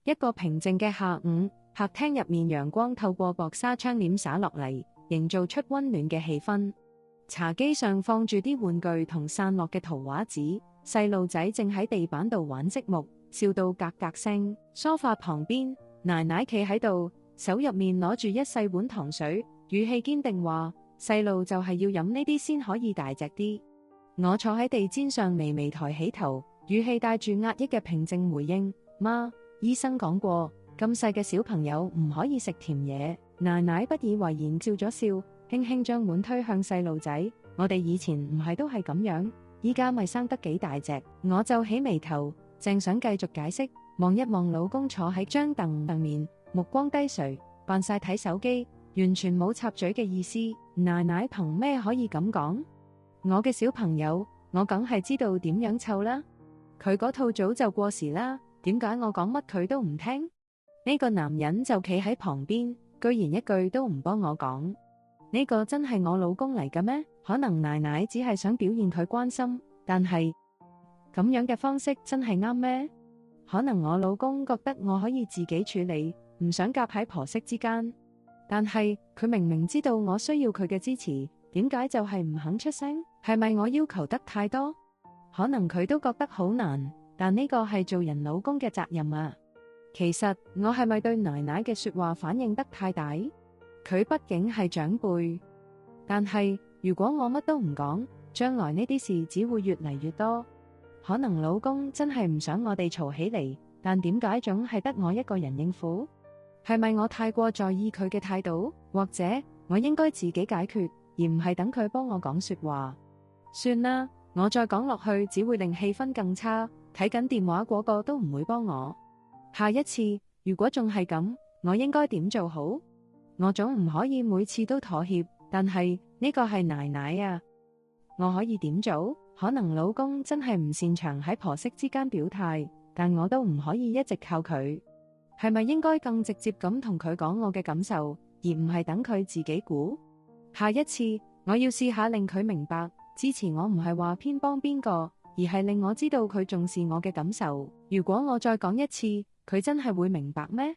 一個平靜嘅下午，客廳入面陽光透過薄紗窗簾灑落嚟，營造出溫暖嘅氣氛。茶几上放住啲玩具同散落嘅圖畫紙，細路仔正喺地板度玩積木，笑到格格聲。梳化旁邊，奶奶企喺度，手入面攞住一細碗糖水，語氣堅定話：細路就係要飲呢啲先可以大隻啲。我坐喺地氈上，微微抬起頭，語氣帶住壓抑嘅平靜回應：媽，醫生講過，咁細嘅小朋友唔可以食甜嘢。奶奶不以為然笑咗笑，輕輕將碗推向細路仔：我哋以前唔係都係咁樣，依家咪生得幾大隻。我皺起眉頭，正想繼續解釋，望一望老公坐喺張凳上面，目光低垂，扮晒睇手機，完全冇插嘴嘅意思。奶奶憑咩可以咁講？我嘅小朋友，我梗係知道點樣湊啦。佢嗰套早就過時啦，點解我講乜佢都唔聽？呢個男人就企喺旁邊，居然一句都唔幫我講。呢個真係我老公嚟嘅咩？可能奶奶只係想表現佢關心，但係咁樣嘅方式真係啱咩？可能我老公覺得我可以自己處理，唔想夾喺婆媳之間。但係佢明明知道我需要佢嘅支持，點解就係唔肯出聲？係咪我要求得太多？可能佢都覺得好難，但呢個係做人老公嘅責任啊。其實我係咪對奶奶嘅說話反應得太大？佢畢竟係長輩。但係如果我乜都唔講，將來呢啲事只會越嚟越多。可能老公真係唔想我哋嘈起嚟，但點解總係得我一個人應付？係咪我太過在意佢嘅態度？或者我應該自己解決，而唔係等佢幫我講說話？算啦，我再講落去只會令氣氛更差，睇緊電話嗰個都唔會幫我。下一次如果仲係咁，我應該點做好？我總唔可以每次都妥協，但係呢個係奶奶啊，我可以點做？可能老公真係唔擅長喺婆媳之間表態，但我都唔可以一直靠佢。係咪應該更直接咁同佢講我嘅感受，而唔係等佢自己估？下一次我要試下令佢明白，支持我唔係話偏幫邊個，而係令我知道佢重視我嘅感受。如果我再講一次，佢真係會明白咩？